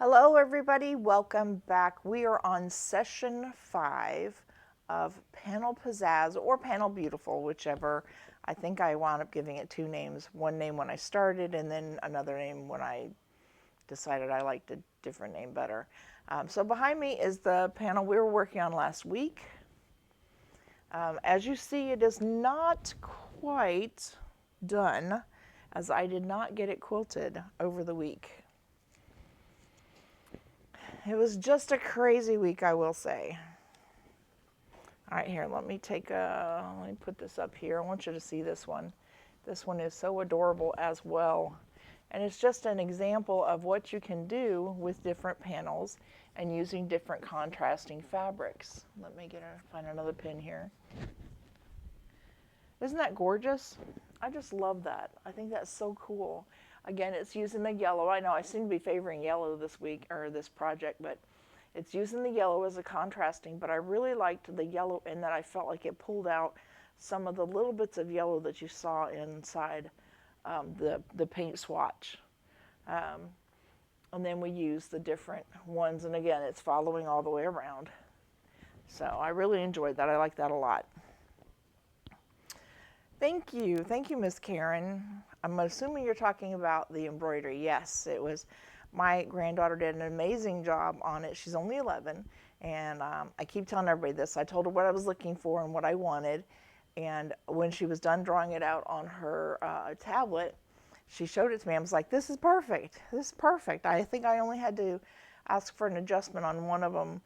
Hello everybody, welcome back. We are on session 5 of Panel Pizzazz or Panel Beautiful, whichever. I think I wound up giving it two names. One name when I started and then another name when I decided I liked a different name better. So behind me is the panel we were working on last week. As you see, it is not quite done as I did not get it quilted over the week. It was just a crazy week, I will say. All right, here, let me put this up here. I want you to see this one. This one is so adorable as well. And it's just an example of what you can do with different panels and using different contrasting fabrics. Let me find another pin here. Isn't that gorgeous? I just love that. I think that's so cool. Again, it's using the yellow. I know I seem to be favoring yellow this week, or this project, but it's using the yellow as a contrasting, but I really liked the yellow in that I felt like it pulled out some of the little bits of yellow that you saw inside the paint swatch. And then we use the different ones, and again, it's following all the way around. So I really enjoyed that. I like that a lot. Thank you, Miss Karen. I'm assuming you're talking about the embroidery. Yes, it was. My granddaughter did an amazing job on it. She's only 11, and I keep telling everybody this. I told her what I was looking for and what I wanted, and when she was done drawing it out on her tablet, she showed it to me. I was like, this is perfect. This is perfect. I think I only had to ask for an adjustment on one of them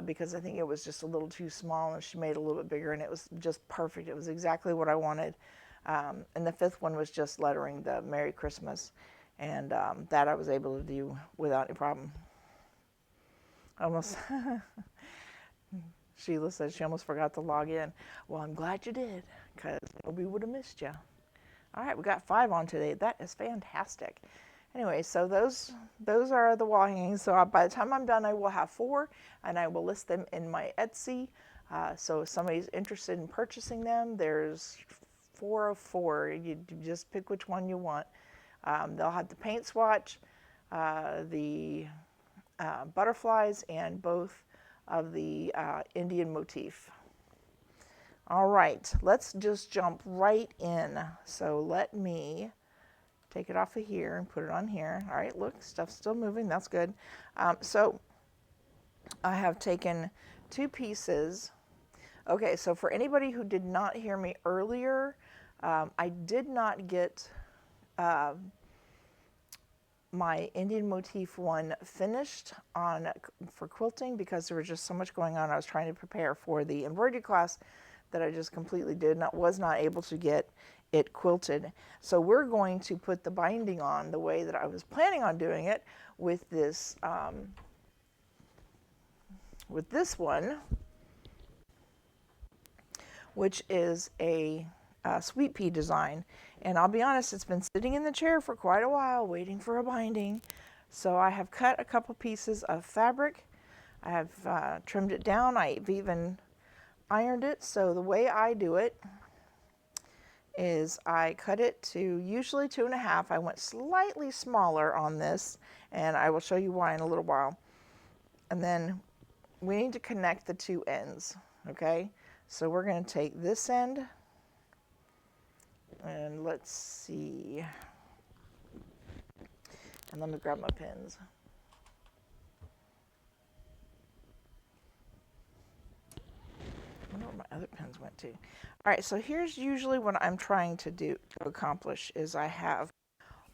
because I think it was just a little too small, and she made it a little bit bigger, and it was just perfect. It was exactly what I wanted. And the fifth one was just lettering the Merry Christmas, and that I was able to do without any problem. Almost, Sheila said she almost forgot to log in. Well, I'm glad you did, because we would have missed you. All right, we got 5 on today. That is fantastic. Anyway, so those are the wall hangings. So by the time I'm done, I will have 4, and I will list them in my Etsy. So if somebody's interested in purchasing them, there's 4 of 4. You just pick which one you want. They'll have the paint swatch, the butterflies, and both of the Indian motif. All right, let's just jump right in. So let me take it off of here and put it on here. All right, look, stuff's still moving. That's good. So I have taken 2 pieces. Okay, so for anybody who did not hear me earlier, I did not get my Indian motif one finished for quilting because there was just so much going on. I was trying to prepare for the embroidery class that I just completely was not able to get it quilted. So we're going to put the binding on the way that I was planning on doing it with this one, which is a sweet pea design. And I'll be honest, it's been sitting in the chair for quite a while waiting for a binding. So I have cut a couple pieces of fabric. I have trimmed it down. I've even ironed it. So the way I do it is I cut it to usually 2.5. I went slightly smaller on this, and I will show you why in a little while. And then we need to connect the 2 ends, okay? So we're going to take this end, and let's see. And let me grab my pins. I wonder where my other pins went to. All right, so here's usually what I'm trying to accomplish is I have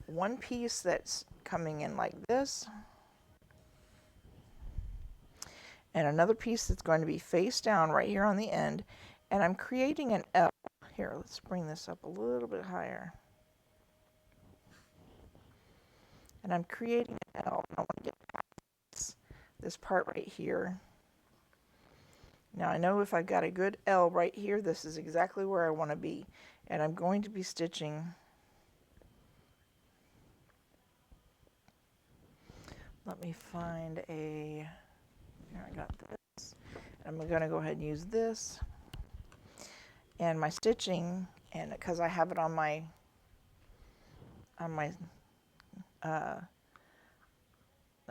one piece that's coming in like this, and another piece that's going to be face down right here on the end, and I'm creating an L. Here, let's bring this up a little bit higher. And I'm creating an L, and I want to get past this part right here. Now I know if I've got a good L right here, this is exactly where I want to be. And I'm going to be stitching. Let me find here I got this. I'm going to go ahead and use this. And my stitching, and because I have it on my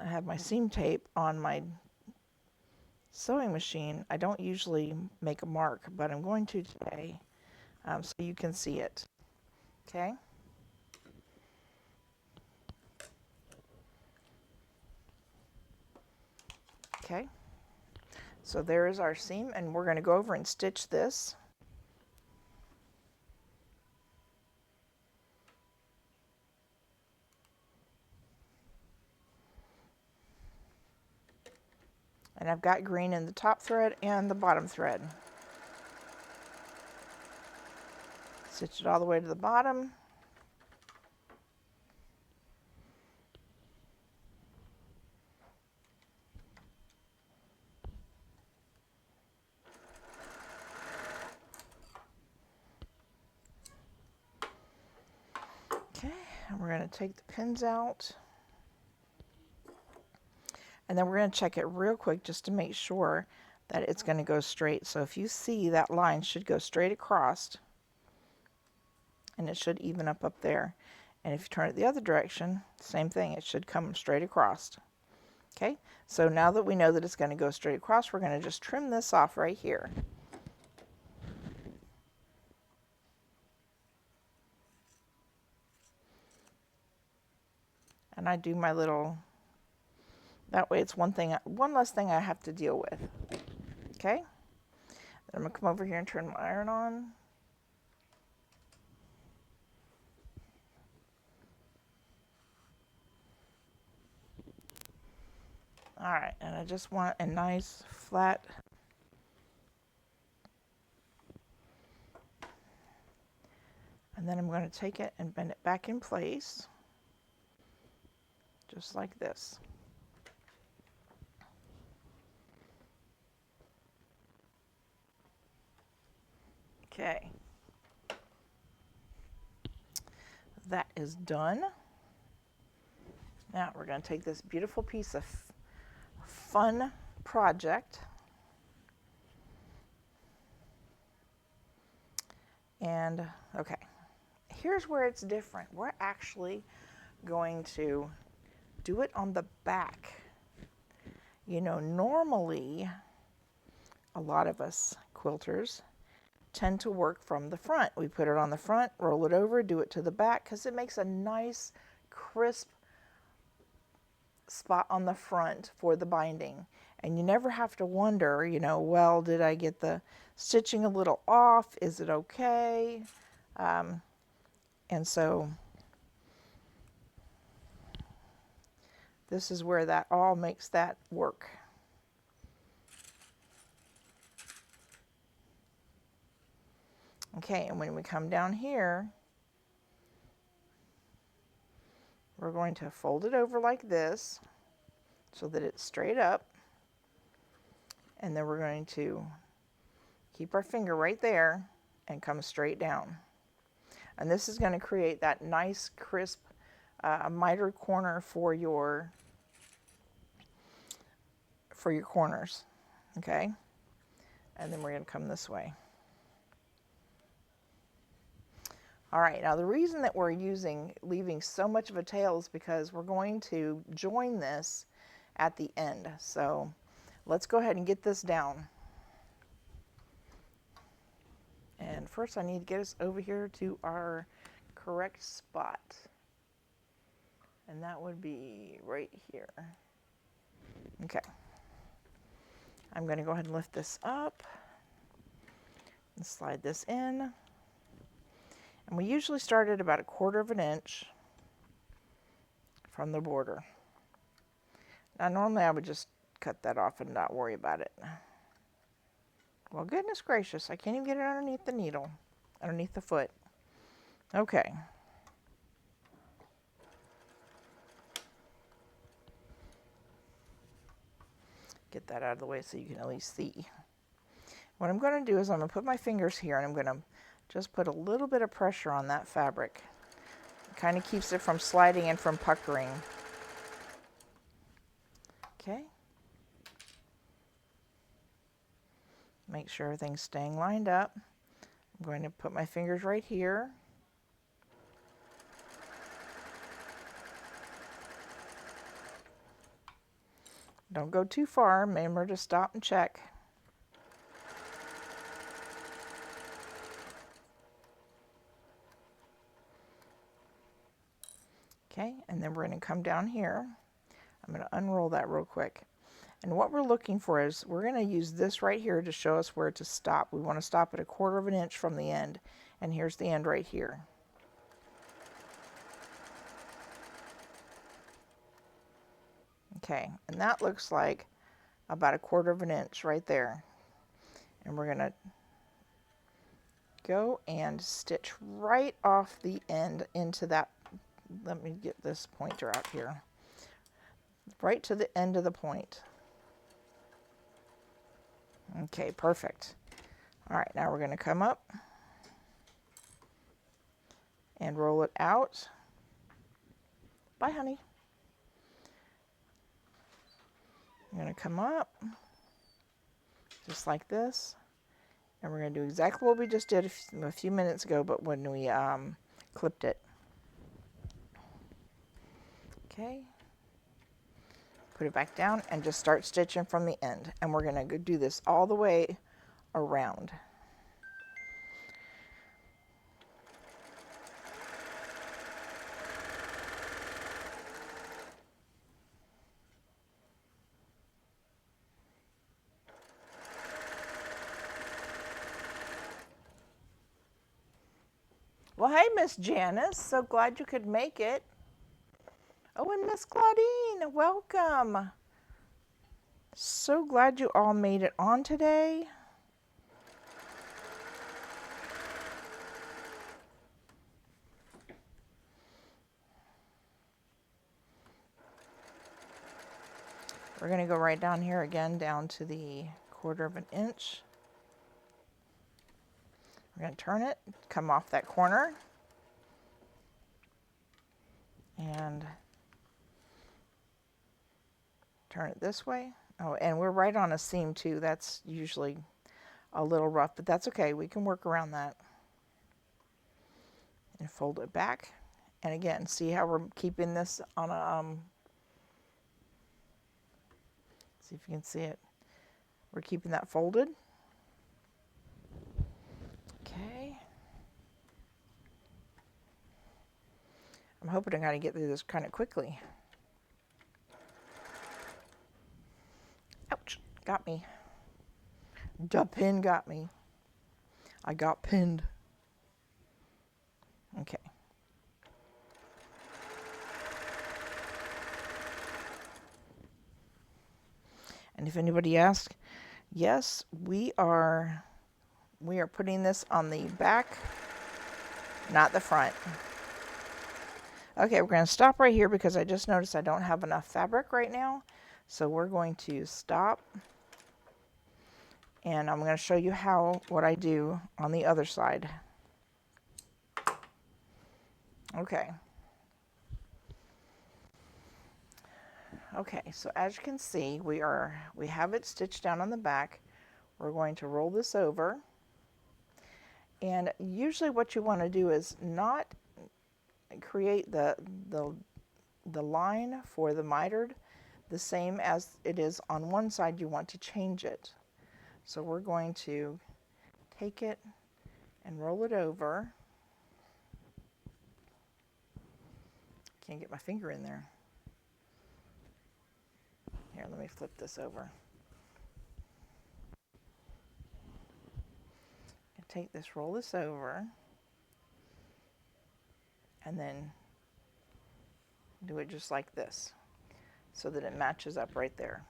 I have my seam tape on my sewing machine. I don't usually make a mark, but I'm going to today, so you can see it. Okay. Okay. So there is our seam, and we're going to go over and stitch this. And I've got green in the top thread and the bottom thread. Stitch it all the way to the bottom. Okay, and we're going to take the pins out. And then we're going to check it real quick just to make sure that it's going to go straight. So if you see that line should go straight across, and it should even up there. And if you turn it the other direction, same thing, it should come straight across. Okay, so now that we know that it's going to go straight across, we're going to just trim this off right here. And I do my little, that way it's one less thing I have to deal with. Okay, then I'm going to come over here and turn my iron on. All right, and I just want a nice flat and then I'm going to take it and bend it back in place just like this. Okay, that is done. Now we're going to take this beautiful piece of fun project and okay, here's where it's different. We're actually going to do it on the back. You know, normally a lot of us quilters tend to work from the front. We put it on the front, roll it over, do it to the back because it makes a nice crisp spot on the front for the binding. And you never have to wonder, you know, well, did I get the stitching a little off? Is it okay? And so this is where that all makes that work. Okay, and when we come down here, we're going to fold it over like this so that it's straight up. And then we're going to keep our finger right there and come straight down. And this is going to create that nice crisp mitered corner for your corners. Okay, and then we're going to come this way. All right, now the reason that we're leaving so much of a tail is because we're going to join this at the end. So let's go ahead and get this down. And first I need to get us over here to our correct spot. And that would be right here. Okay. I'm going to go ahead and lift this up and slide this in. And we usually start at about 1/4 inch from the border. Now normally I would just cut that off and not worry about it. Well, goodness gracious, I can't even get it underneath the needle, underneath the foot. Okay. Get that out of the way so you can at least see. What I'm going to do is I'm going to put my fingers here and I'm going to just put a little bit of pressure on that fabric. It kind of keeps it from sliding and from puckering. Okay. Make sure everything's staying lined up. I'm going to put my fingers right here. Don't go too far. Remember to stop and check. Okay, and then we're going to come down here. I'm going to unroll that real quick. And what we're looking for is we're going to use this right here to show us where to stop. We want to stop at 1/4 of an inch from the end. And here's the end right here. Okay, and that looks like about 1/4 of an inch right there. And we're going to go and stitch right off the end into that. Let me get this pointer out here. Right to the end of the point. Okay, perfect. All right, now we're going to come up and roll it out. Bye, honey. I'm going to come up just like this, and we're going to do exactly what we just did a few minutes ago, but when we clipped it. Okay. Put it back down and just start stitching from the end. And we're going to do this all the way around. Well, hey, Miss Janice. So glad you could make it. Oh, and Miss Claudine, welcome. So glad you all made it on today. We're going to go right down here again, down to the 1/4 of an inch. We're going to turn it, come off that corner, and turn it this way. Oh, and we're right on a seam too. That's usually a little rough, but that's okay. We can work around that. And fold it back. And again, see how we're keeping this on a, see if you can see it. We're keeping that folded. Okay. I'm hoping I'm going to get through this kind of quickly. Ouch, got me. The pin got me. I got pinned. Okay. And if anybody asks, yes, we are putting this on the back, not the front. Okay, we're going to stop right here because I just noticed I don't have enough fabric right now. So we're going to stop. And I'm going to show you what I do on the other side. Okay. Okay, so as you can see, we have it stitched down on the back. We're going to roll this over. And usually what you want to do is not create the line for the mitered the same as it is on one side. You want to change it. So we're going to take it and roll it over. Can't get my finger in there. Here, let me flip this over. Take this, roll this over, and then do it just like this so that it matches up right there.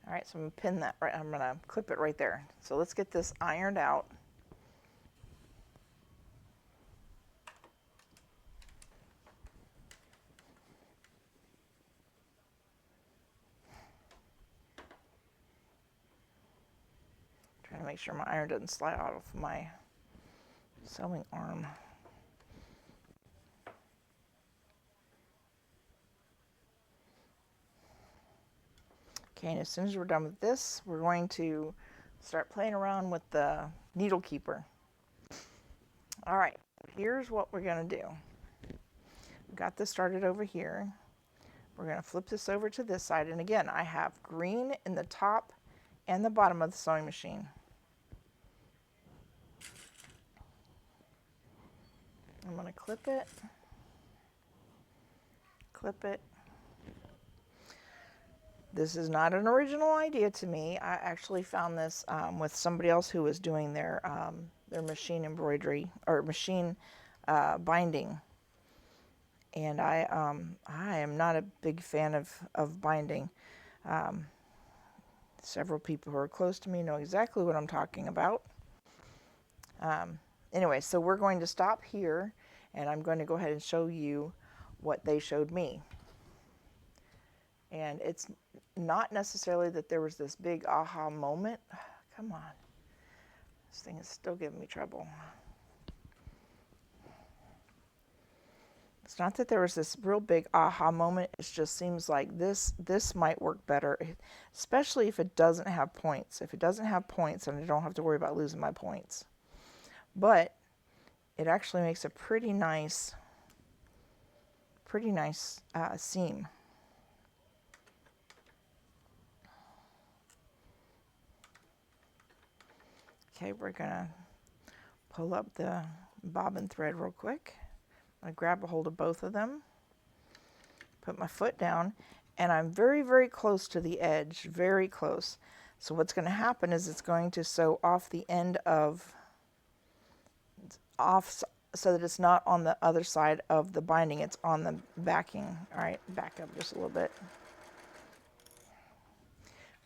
All right, so I'm going to pin that right, I'm going to clip it right there. So let's get this ironed out. Trying to make sure my iron doesn't slide out of my sewing arm. Okay, and as soon as we're done with this, we're going to start playing around with the needle keeper. All right, here's what we're going to do. We've got this started over here. We're going to flip this over to this side, and again, I have green in the top and the bottom of the sewing machine. I'm going to clip it, clip it. This is not an original idea to me. I actually found this with somebody else who was doing their machine embroidery or machine binding. And I am not a big fan of binding. Several people who are close to me know exactly what I'm talking about. Anyway, so we're going to stop here, and I'm going to go ahead and show you what they showed me. And it's not necessarily that there was this big aha moment. Come on. This thing is still giving me trouble. It's not that there was this real big aha moment. It just seems like this might work better, especially if it doesn't have points. If it doesn't have points, then I don't have to worry about losing my points. But it actually makes a pretty nice seam. Okay, we're gonna pull up the bobbin thread real quick. I grab a hold of both of them, put my foot down, and I'm very, very close to the edge, very close. So what's going to happen is it's going to sew off the end of, so that it's not on the other side of the binding, it's on the backing. All right, back up just a little bit.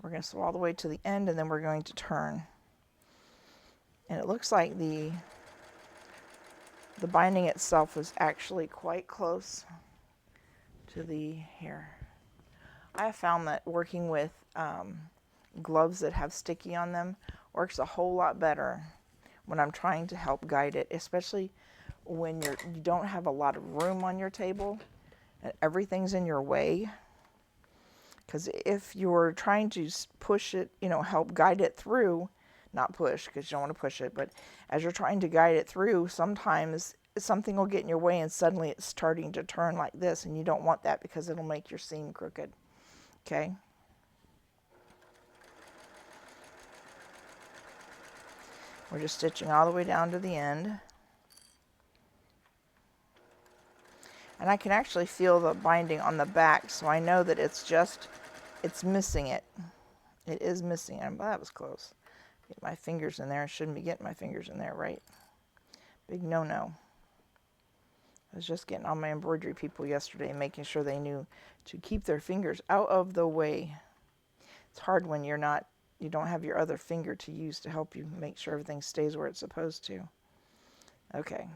We're going to sew all the way to the end, and then we're going to turn. And it looks like the binding itself is actually quite close to the hair. I have found that working with gloves that have sticky on them works a whole lot better when I'm trying to help guide it, especially when you don't have a lot of room on your table and everything's in your way. Because if you're trying to push it, help guide it through, not push because you don't want to push it, but as you're trying to guide it through, sometimes something will get in your way and suddenly it's starting to turn like this, and you don't want that because it'll make your seam crooked. Okay? We're just stitching all the way down to the end. And I can actually feel the binding on the back, so I know that it's missing it. It is missing it. Well, that was close. Get my fingers in there. I shouldn't be getting my fingers in there, right? Big no-no. I was just getting on my embroidery people yesterday and making sure they knew to keep their fingers out of the way. It's hard when you don't have your other finger to use to help you make sure everything stays where it's supposed to. Okay.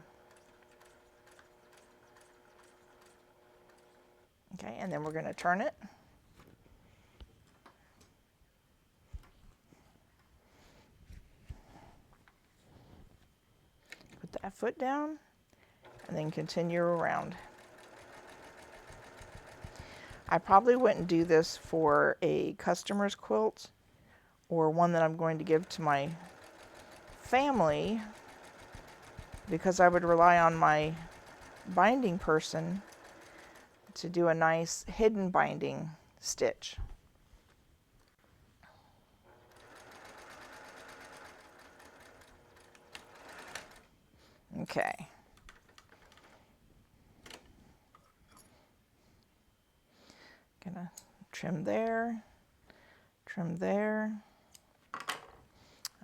Okay, and then we're going to turn it. Put that foot down and then continue around. I probably wouldn't do this for a customer's quilt or one that I'm going to give to my family, because I would rely on my binding person to do a nice hidden binding stitch. Okay. Gonna trim there, trim there.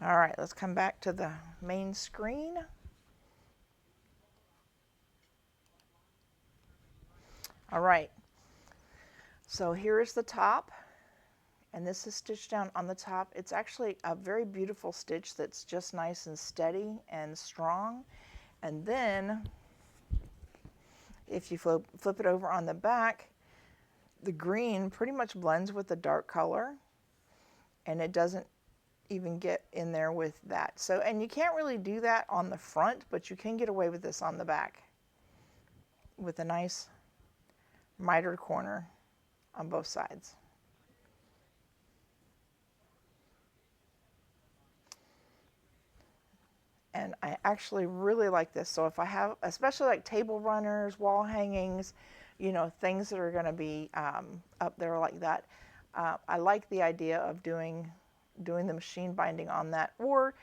All right, let's come back to the main screen. All right, so here is the top, and this is stitched down on the top. It's actually a very beautiful stitch that's just nice and steady and strong. And then if you flip it over on the back, the green pretty much blends with the dark color, and it doesn't even get in there with that. So, and you can't really do that on the front, but you can get away with this on the back with a nice mitered corner on both sides. And I actually really like this. So if I have, especially like table runners, wall hangings, things that are going to be up there like that. I like the idea of doing the machine binding on that, or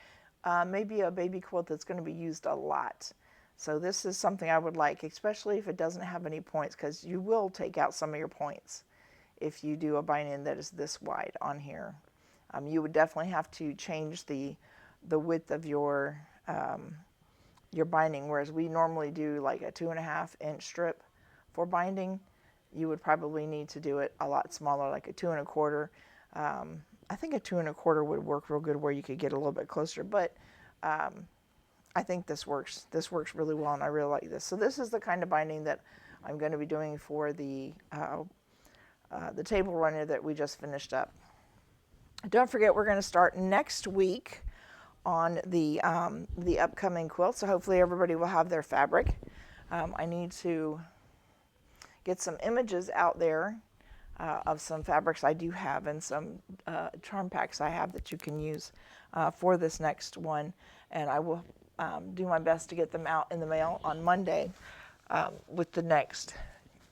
maybe a baby quilt that's going to be used a lot. So this is something I would like, especially if it doesn't have any points, because you will take out some of your points if you do a binding that is this wide on here. You would definitely have to change the width of your binding, whereas we normally do like a 2.5-inch strip for binding. You would probably need to do it a lot smaller, like a 2.25. I think a 2.25 would work real good, where you could get a little bit closer, but I think this works. This works really well, and I really like this. So this is the kind of binding that I'm going to be doing for the table runner that we just finished up. Don't forget, we're going to start next week on the upcoming quilt. So hopefully everybody will have their fabric. I need to get some images out there of some fabrics I do have, and some charm packs I have that you can use for this next one. And I will do my best to get them out in the mail on Monday with the next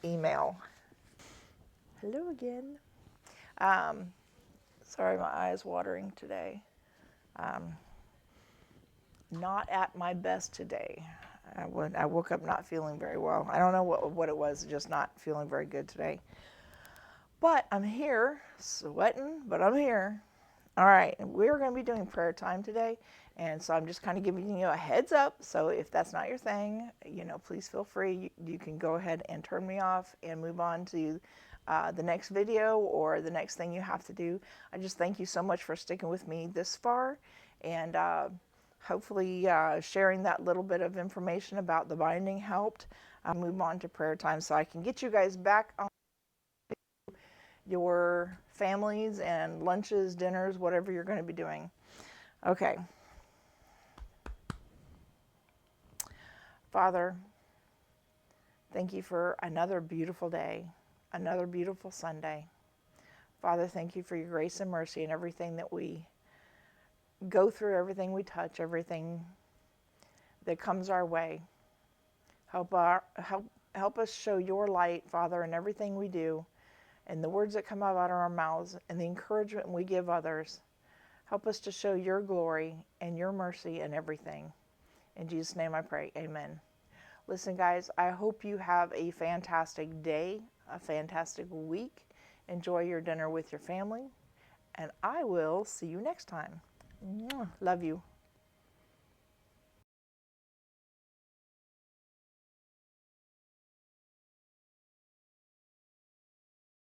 email. Hello again. Sorry, my eye is watering today. Not at my best today. I woke up not feeling very well. I don't know what it was, just not feeling very good today. But I'm here, sweating, but I'm here. All right, we're going to be doing prayer time today, and so I'm just kind of giving you a heads up. So if that's not your thing, please feel free. You can go ahead and turn me off and move on to the next video or the next thing you have to do. I just thank you so much for sticking with me this far, and hopefully sharing that little bit of information about the binding helped. I'll move on to prayer time so I can get you guys back on your families and lunches, dinners, whatever you're going to be doing. Okay. Father, thank you for another beautiful day, another beautiful Sunday. Father, thank you for your grace and mercy in everything that we go through, everything we touch, everything that comes our way. Help us show your light, Father, in everything we do, and the words that come out of our mouths, and the encouragement we give others. Help us to show your glory and your mercy in everything. In Jesus' name I pray, amen. Listen, guys, I hope you have a fantastic day, a fantastic week. Enjoy your dinner with your family, and I will see you next time. Love you.